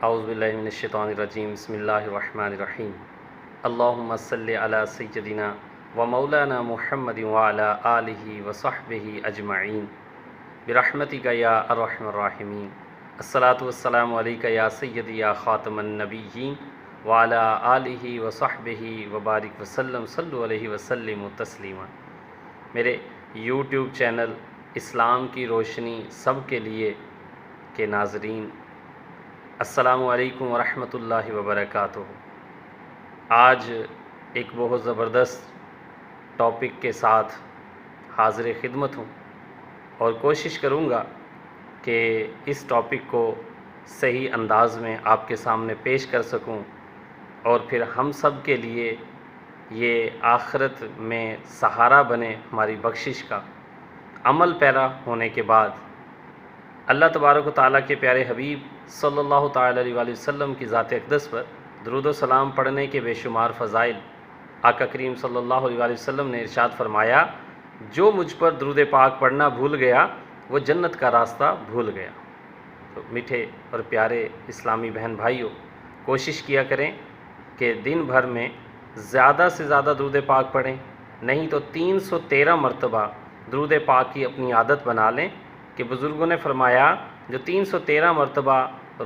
اعوذ باللہ من الشیطان الرجیم بسم اللہ الرحمن الرحیم اللہم صلی علی سیدنا و مولانا محمد وعلی آلہ و صحبہ اجمعین برحمتک یا ارحم الراحمین الصلاۃ والسلام علیک یا سیدی یا خاتم النبیین وعلی آلہ و صحبہ وبارک وسلم صلو علیہ وسلم تسلیما۔ میرے یوٹیوب چینل اسلام کی روشنی سب کے لیے کے ناظرین، السلام علیکم ورحمۃ اللہ وبرکاتہ۔ آج ایک بہت زبردست ٹاپک کے ساتھ حاضر خدمت ہوں اور کوشش کروں گا کہ اس ٹاپک کو صحیح انداز میں آپ کے سامنے پیش کر سکوں اور پھر ہم سب کے لیے یہ آخرت میں سہارا بنے ہماری بخشش کا۔ عمل پیرا ہونے کے بعد اللہ تبارک و تعالیٰ کے پیارے حبیب صلی اللہ تعالیٰ علیہ وآلہ وسلم کی ذات اقدس پر درود و سلام پڑھنے کے بے شمار فضائل آقا کریم صلی اللہ علیہ وآلہ وسلم نے ارشاد فرمایا، جو مجھ پر درود پاک پڑھنا بھول گیا وہ جنت کا راستہ بھول گیا۔ تو میٹھے اور پیارے اسلامی بہن بھائیوں، کوشش کیا کریں کہ دن بھر میں زیادہ سے زیادہ درود پاک پڑھیں، نہیں تو 313 مرتبہ درود پاک کی اپنی عادت بنا لیں کہ بزرگوں نے فرمایا جو 313 مرتبہ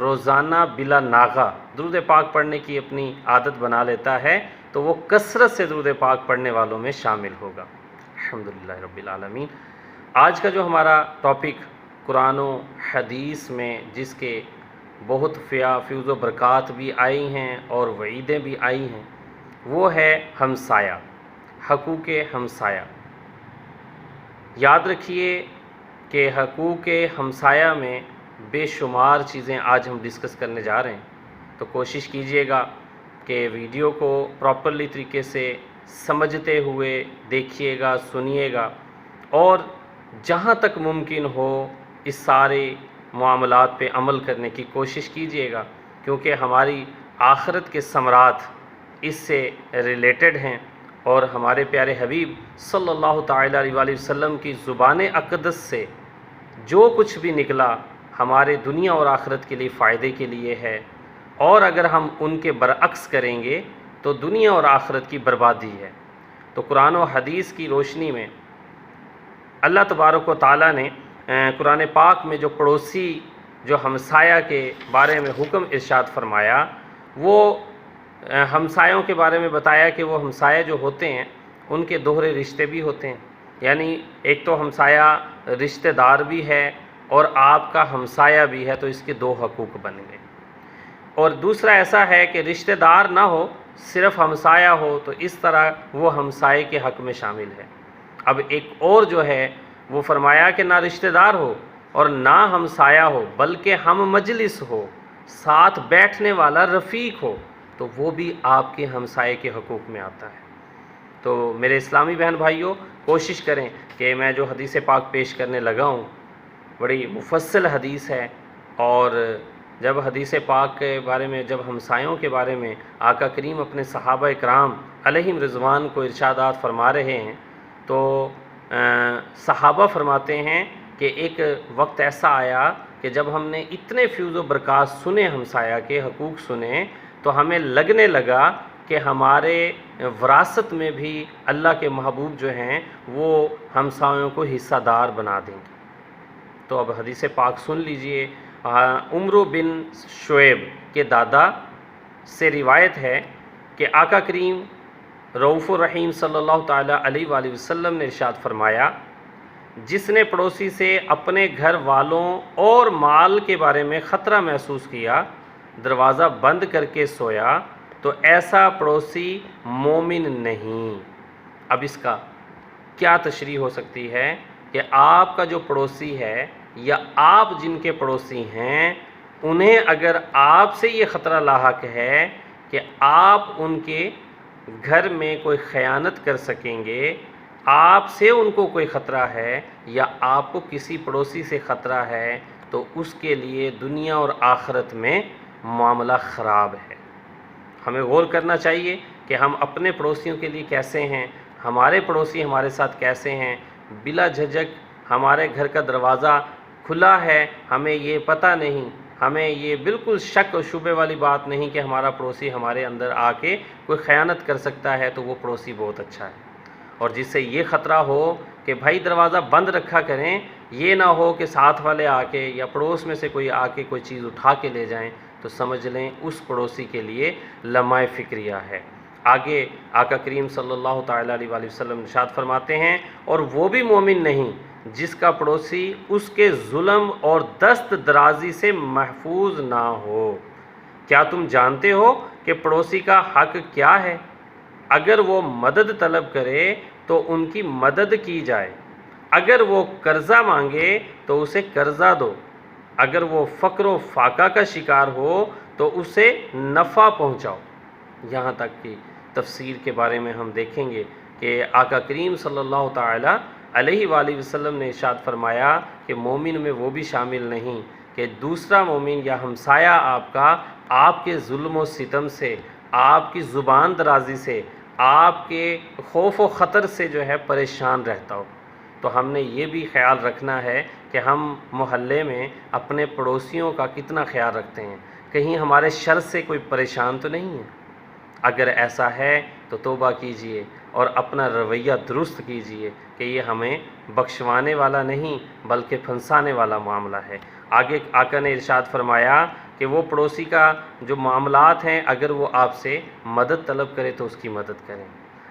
روزانہ بلا ناغہ درود پاک پڑھنے کی اپنی عادت بنا لیتا ہے تو وہ کثرت سے درود پاک پڑھنے والوں میں شامل ہوگا۔ الحمدللہ رب العالمین۔ آج کا جو ہمارا ٹاپک قرآن و حدیث میں جس کے بہت فیوز و برکات بھی آئی ہیں اور وعیدیں بھی آئی ہیں، وہ ہے ہمسایہ، حقوق ہمسایہ۔ یاد رکھیے کہ حقوق ہمسایہ میں بے شمار چیزیں آج ہم ڈسکس کرنے جا رہے ہیں، تو کوشش کیجئے گا کہ ویڈیو کو پراپرلی طریقے سے سمجھتے ہوئے دیکھیے گا، سنیے گا، اور جہاں تک ممکن ہو اس سارے معاملات پہ عمل کرنے کی کوشش کیجئے گا، کیونکہ ہماری آخرت کے ثمرات اس سے ریلیٹڈ ہیں، اور ہمارے پیارے حبیب صلی اللہ تعالیٰ علیہ وآلہ وسلم کی زبان اقدس سے جو کچھ بھی نکلا ہمارے دنیا اور آخرت کے لیے فائدے کے لیے ہے، اور اگر ہم ان کے برعکس کریں گے تو دنیا اور آخرت کی بربادی ہے۔ تو قرآن و حدیث کی روشنی میں اللہ تبارک و تعالیٰ نے قرآن پاک میں جو پڑوسی، جو ہمسایہ کے بارے میں حکم ارشاد فرمایا، وہ ہمسایوں کے بارے میں بتایا کہ وہ ہمسایہ جو ہوتے ہیں ان کے دوہرے رشتے بھی ہوتے ہیں، یعنی ایک تو ہمسایہ رشتہ دار بھی ہے اور آپ کا ہمسایہ بھی ہے، تو اس کے دو حقوق بن گئے۔ اور دوسرا ایسا ہے کہ رشتہ دار نہ ہو، صرف ہمسایہ ہو، تو اس طرح وہ ہمسائے کے حق میں شامل ہے۔ اب ایک اور جو ہے وہ فرمایا کہ نہ رشتہ دار ہو اور نہ ہمسایہ ہو، بلکہ ہم مجلس ہو، ساتھ بیٹھنے والا رفیق ہو، تو وہ بھی آپ کے ہمسائے کے حقوق میں آتا ہے۔ تو میرے اسلامی بہن بھائیوں، کوشش کریں کہ میں جو حدیث پاک پیش کرنے لگا ہوں بڑی مفصل حدیث ہے، اور جب حدیث پاک کے بارے میں، جب ہمسایوں کے بارے میں آقا کریم اپنے صحابہ اکرام علیہم رضوان کو ارشادات فرما رہے ہیں، تو صحابہ فرماتے ہیں کہ ایک وقت ایسا آیا کہ جب ہم نے اتنے فیوز و برکات سنے، ہمسایہ کے حقوق سنے، تو ہمیں لگنے لگا کہ ہمارے وراثت میں بھی اللہ کے محبوب جو ہیں وہ ہمسایوں کو حصہ دار بنا دیں گے۔ تو اب حدیث پاک سن لیجئے۔ عمر بن شعیب کے دادا سے روایت ہے کہ آقا کریم رؤوف الرحیم صلی اللہ تعالیٰ علیہ وآلہ وسلم نے ارشاد فرمایا، جس نے پڑوسی سے اپنے گھر والوں اور مال کے بارے میں خطرہ محسوس کیا، دروازہ بند کر کے سویا، تو ایسا پڑوسی مومن نہیں۔ اب اس کا کیا تشریح ہو سکتی ہے کہ آپ کا جو پڑوسی ہے یا آپ جن کے پڑوسی ہیں، انہیں اگر آپ سے یہ خطرہ لاحق ہے کہ آپ ان کے گھر میں کوئی خیانت کر سکیں گے، آپ سے ان کو کوئی خطرہ ہے یا آپ کو کسی پڑوسی سے خطرہ ہے، تو اس کے لیے دنیا اور آخرت میں معاملہ خراب ہے۔ ہمیں غور کرنا چاہیے کہ ہم اپنے پڑوسیوں کے لیے کیسے ہیں، ہمارے پڑوسی ہمارے ساتھ کیسے ہیں۔ بلا جھجک ہمارے گھر کا دروازہ کھلا ہے، ہمیں یہ پتہ نہیں، ہمیں یہ بالکل شک و شبے والی بات نہیں کہ ہمارا پڑوسی ہمارے اندر آ کے کوئی خیانت کر سکتا ہے تو وہ پڑوسی بہت اچھا ہے، اور جس سے یہ خطرہ ہو کہ بھائی دروازہ بند رکھا کریں، یہ نہ ہو کہ ساتھ والے آ کے یا پڑوس میں سے کوئی آ کے کوئی چیز اٹھا کے لے جائیں، تو سمجھ لیں اس پڑوسی کے لیے لمحہ فکریہ ہے۔ آگے آقا کریم صلی اللہ تعالیٰ علیہ وآلہ وسلم ارشاد فرماتے ہیں، اور وہ بھی مومن نہیں جس کا پڑوسی اس کے ظلم اور دست درازی سے محفوظ نہ ہو۔ کیا تم جانتے ہو کہ پڑوسی کا حق کیا ہے؟ اگر وہ مدد طلب کرے تو ان کی مدد کی جائے، اگر وہ قرضہ مانگے تو اسے قرضہ دو، اگر وہ فقر و فاقہ کا شکار ہو تو اسے نفع پہنچاؤ۔ یہاں تک کہ تفسیر کے بارے میں ہم دیکھیں گے کہ آقا کریم صلی اللہ تعالیٰ علیہ وآلہ وسلم نے ارشاد فرمایا کہ مومن میں وہ بھی شامل نہیں کہ دوسرا مومن یا ہمسایہ آپ کا آپ کے ظلم و ستم سے، آپ کی زبان درازی سے، آپ کے خوف و خطر سے جو ہے پریشان رہتا ہو۔ تو ہم نے یہ بھی خیال رکھنا ہے کہ ہم محلے میں اپنے پڑوسیوں کا کتنا خیال رکھتے ہیں، کہیں ہمارے شر سے کوئی پریشان تو نہیں ہے۔ اگر ایسا ہے تو توبہ کیجئے اور اپنا رویہ درست کیجئے کہ یہ ہمیں بخشوانے والا نہیں بلکہ پھنسانے والا معاملہ ہے۔ آگے آقا نے ارشاد فرمایا کہ وہ پڑوسی کا جو معاملات ہیں، اگر وہ آپ سے مدد طلب کرے تو اس کی مدد کریں،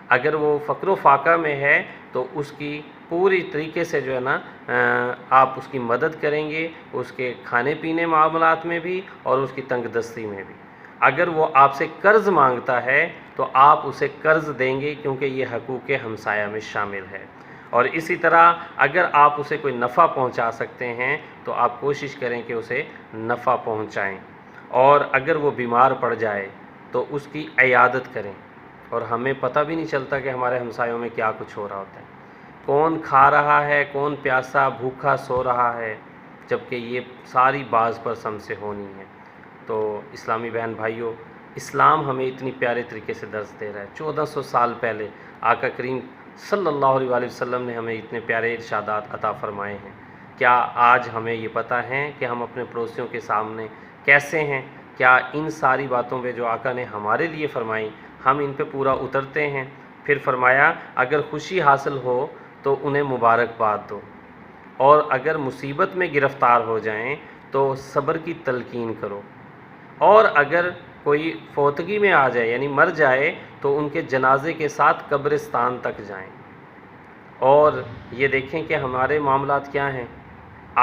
اگر وہ فقر و فاقہ میں ہے تو اس کی پوری طریقے سے جو ہے نا آپ اس کی مدد کریں گے، اس کے کھانے پینے معاملات میں بھی اور اس کی تنگ دستی میں بھی۔ اگر وہ آپ سے قرض مانگتا ہے تو آپ اسے قرض دیں گے، کیونکہ یہ حقوق ہمسایہ میں شامل ہے۔ اور اسی طرح اگر آپ اسے کوئی نفع پہنچا سکتے ہیں تو آپ کوشش کریں کہ اسے نفع پہنچائیں، اور اگر وہ بیمار پڑ جائے تو اس کی عیادت کریں۔ اور ہمیں پتہ بھی نہیں چلتا کہ ہمارے ہمسایوں میں کیا کچھ ہو رہا ہوتا ہے، کون کھا رہا ہے، کون پیاسا بھوکا سو رہا ہے، جبکہ یہ ساری باز پرس ہم سے ہونی ہے۔ تو اسلامی بہن بھائیوں، اسلام ہمیں اتنی پیارے طریقے سے درس دے رہا ہے۔ 1400 سال پہلے آقا کریم صلی اللہ علیہ وآلہ وسلم نے ہمیں اتنے پیارے ارشادات عطا فرمائے ہیں۔ کیا آج ہمیں یہ پتہ ہے کہ ہم اپنے پڑوسیوں کے سامنے کیسے ہیں؟ کیا ان ساری باتوں پہ جو آقا نے ہمارے لیے فرمائی ہم ان پہ پورا اترتے ہیں؟ پھر فرمایا اگر خوشی حاصل ہو تو انہیں مبارکباد دو، اور اگر مصیبت میں گرفتار ہو جائیں تو صبر کی تلقین کرو، اور اگر کوئی فوتگی میں آ جائے یعنی مر جائے تو ان کے جنازے کے ساتھ قبرستان تک جائیں۔ اور یہ دیکھیں کہ ہمارے معاملات کیا ہیں۔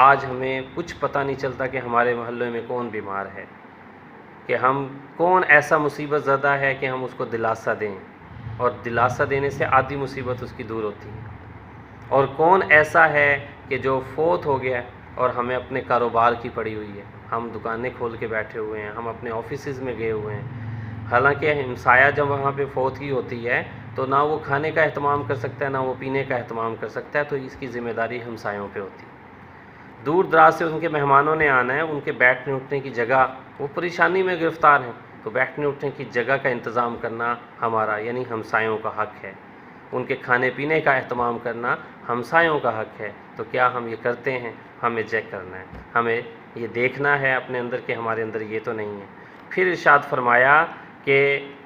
آج ہمیں کچھ پتہ نہیں چلتا کہ ہمارے محلے میں کون بیمار ہے، کہ ہم کون ایسا مصیبت زدہ ہے کہ ہم اس کو دلاسا دیں، اور دلاسا دینے سے آدھی مصیبت اس کی دور ہوتی ہے، اور کون ایسا ہے کہ جو فوت ہو گیا اور ہمیں اپنے کاروبار کی پڑی ہوئی ہے، ہم دکانیں کھول کے بیٹھے ہوئے ہیں، ہم اپنے آفیسز میں گئے ہوئے ہیں۔ حالانکہ ہمسایہ جب وہاں پہ فوتگی ہوتی ہے تو نہ وہ کھانے کا اہتمام کر سکتا ہے، نہ وہ پینے کا اہتمام کر سکتا ہے، تو اس کی ذمہ داری ہمسایوں پہ ہوتی ہے۔ دور دراز سے ان کے مہمانوں نے آنا ہے، ان کے بیٹھنے اٹھنے کی جگہ، وہ پریشانی میں گرفتار ہیں، تو بیٹھنے اٹھنے کی جگہ کا انتظام کرنا ہمارا یعنی ہمسایوں کا حق ہے، ان کے کھانے پینے کا اہتمام کرنا ہمسایوں کا حق ہے۔ تو کیا ہم یہ کرتے ہیں؟ ہمیں چیک کرنا ہے، ہمیں یہ دیکھنا ہے اپنے اندر کہ ہمارے اندر یہ تو نہیں ہے۔ پھر ارشاد فرمایا کہ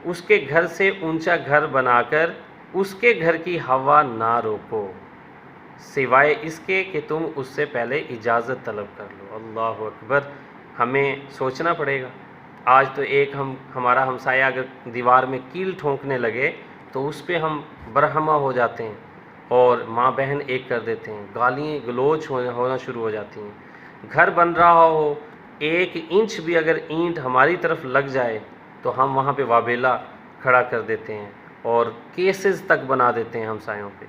اس کے گھر سے اونچا گھر بنا کر اس کے گھر کی ہوا نہ روکو، سوائے اس کے کہ تم اس سے پہلے اجازت طلب کر لو۔ اللہ اکبر! ہمیں سوچنا پڑے گا۔ آج تو ہمارا ہمسایہ اگر دیوار میں کیل ٹھونکنے لگے تو اس پہ ہم برہمہ ہو جاتے ہیں، اور ماں بہن ایک کر دیتے ہیں، گالیاں گلوچ ہونا شروع ہو جاتی ہیں۔ گھر بن رہا ہو، 1 انچ بھی اگر اینٹ ہماری طرف لگ جائے تو ہم وہاں پہ وابیلا کھڑا کر دیتے ہیں اور کیسز تک بنا دیتے ہیں ہمسایوں پہ،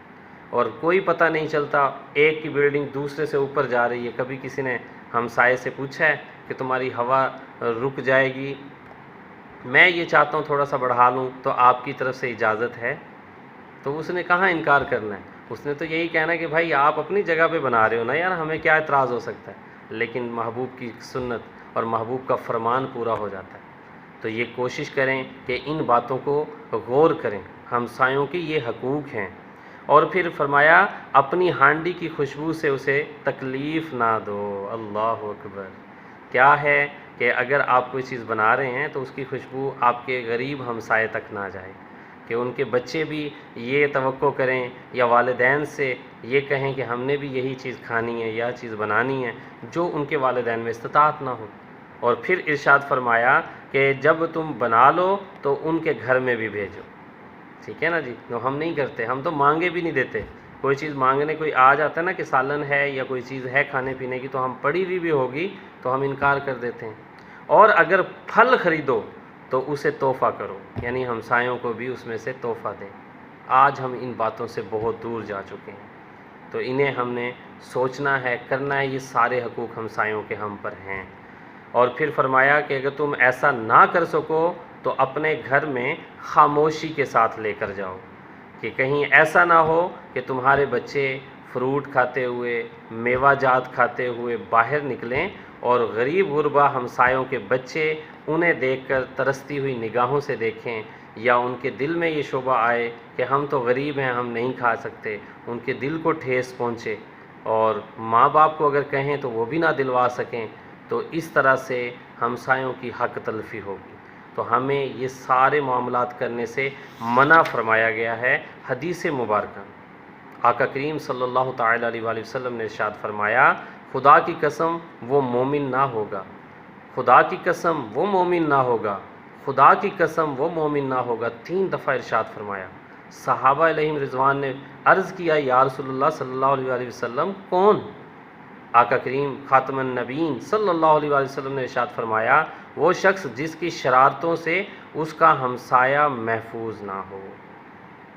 اور کوئی پتہ نہیں چلتا ایک کی بلڈنگ دوسرے سے اوپر جا رہی ہے۔ کبھی کسی نے ہمسائے سے پوچھا ہے کہ تمہاری ہوا رک جائے گی، میں یہ چاہتا ہوں تھوڑا سا بڑھا لوں، تو آپ کی طرف سے اجازت ہے؟ تو اس نے کہاں انکار کرنا ہے، اس نے تو یہی کہنا ہے کہ بھائی آپ اپنی جگہ پہ بنا رہے ہو نا یار، ہمیں کیا اعتراض ہو سکتا ہے۔ لیکن محبوب کی سنت اور محبوب کا فرمان پورا ہو جاتا ہے۔ تو یہ کوشش کریں کہ ان باتوں کو غور کریں، ہمسایوں کی یہ حقوق ہیں۔ اور پھر فرمایا اپنی ہانڈی کی خوشبو سے اسے تکلیف نہ دو۔ اللہ اکبر! کیا ہے کہ اگر آپ کوئی چیز بنا رہے ہیں تو اس کی خوشبو آپ کے غریب ہمسائے تک نہ جائے، کہ ان کے بچے بھی یہ توقع کریں یا والدین سے یہ کہیں کہ ہم نے بھی یہی چیز کھانی ہے یا چیز بنانی ہے جو ان کے والدین میں استطاعت نہ ہو۔ اور پھر ارشاد فرمایا کہ جب تم بنا لو تو ان کے گھر میں بھی بھیجو، ٹھیک ہے نا جی۔ تو ہم نہیں کرتے، ہم تو مانگے بھی نہیں دیتے۔ کوئی چیز مانگنے کوئی آ جاتا ہے نا کہ سالن ہے یا کوئی چیز ہے کھانے پینے کی، تو ہم پڑی ہوئی بھی ہوگی تو ہم انکار کر دیتے ہیں۔ اور اگر پھل خریدو تو اسے تحفہ کرو، یعنی ہمسایوں کو بھی اس میں سے تحفہ دیں۔ آج ہم ان باتوں سے بہت دور جا چکے ہیں، تو انہیں ہم نے سوچنا ہے، کرنا ہے۔ یہ سارے حقوق ہمسایوں کے ہم پر ہیں۔ اور پھر فرمایا کہ اگر تم ایسا نہ کر سکو تو اپنے گھر میں خاموشی کے ساتھ لے کر جاؤ، کہ کہیں ایسا نہ ہو کہ تمہارے بچے فروٹ کھاتے ہوئے، میوہ جات کھاتے ہوئے باہر نکلیں اور غریب غربا ہمسایوں کے بچے انہیں دیکھ کر ترستی ہوئی نگاہوں سے دیکھیں، یا ان کے دل میں یہ شبہ آئے کہ ہم تو غریب ہیں، ہم نہیں کھا سکتے، ان کے دل کو ٹھیس پہنچے، اور ماں باپ کو اگر کہیں تو وہ بھی نہ دلوا سکیں، تو اس طرح سے ہمسایوں کی حق تلفی ہوگی۔ تو ہمیں یہ سارے معاملات کرنے سے منع فرمایا گیا ہے۔ حدیث مبارکہ آقا کریم صلی اللہ تعالیٰ علیہ وآلہ وسلم نے ارشاد فرمایا، خدا کی قسم وہ مومن نہ ہوگا، خدا کی قسم وہ مومن نہ ہوگا، خدا کی قسم وہ مومن نہ ہوگا، 3 دفعہ ارشاد فرمایا۔ صحابہ علیہم رضوان نے عرض کیا، یا رسول اللہ صلی اللہ علیہ وآلہ وسلم کون؟ آقا کریم خاتم النبیین صلی اللہ علیہ وآلہ وسلم نے ارشاد فرمایا، وہ شخص جس کی شرارتوں سے اس کا ہمسایہ محفوظ نہ ہو۔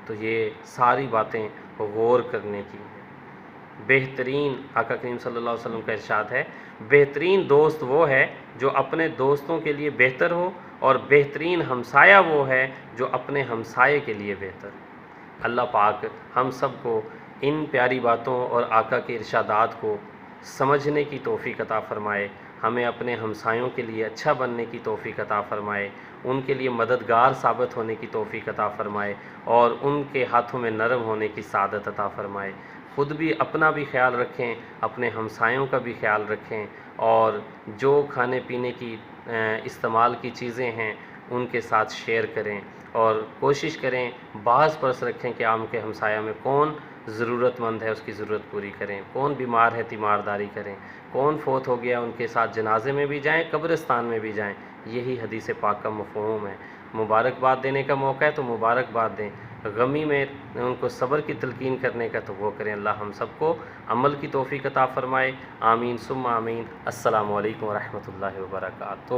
تو یہ ساری باتیں غور کرنے کی ہیں۔ بہترین آقا کریم صلی اللہ علیہ وسلم کا ارشاد ہے، بہترین دوست وہ ہے جو اپنے دوستوں کے لیے بہتر ہو، اور بہترین ہمسایہ وہ ہے جو اپنے ہمسائے کے لیے بہتر۔ اللہ پاک ہم سب کو ان پیاری باتوں اور آقا کے ارشادات کو سمجھنے کی توفیق عطا فرمائے، ہمیں اپنے ہمسایوں کے لیے اچھا بننے کی توفیق عطا فرمائے، ان کے لیے مددگار ثابت ہونے کی توفیق عطا فرمائے، اور ان کے ہاتھوں میں نرم ہونے کی سعادت عطا فرمائے۔ خود بھی اپنا بھی خیال رکھیں، اپنے ہمسایوں کا بھی خیال رکھیں، اور جو کھانے پینے کی استعمال کی چیزیں ہیں ان کے ساتھ شیئر کریں، اور کوشش کریں بعض پرس رکھیں کہ آپ کے ہمسایہ میں کون ضرورت مند ہے اس کی ضرورت پوری کریں، کون بیمار ہے تیمارداری کریں، کون فوت ہو گیا ان کے ساتھ جنازے میں بھی جائیں، قبرستان میں بھی جائیں۔ یہی حدیث پاک کا مفہوم ہے۔ مبارکباد دینے کا موقع ہے تو مبارکباد دیں، غمی میں ان کو صبر کی تلقین کرنے کا تو وہ کریں۔ اللہ ہم سب کو عمل کی توفیق عطا فرمائے، آمین ثم آمین۔ السلام علیکم ورحمۃ اللہ وبرکاتہ۔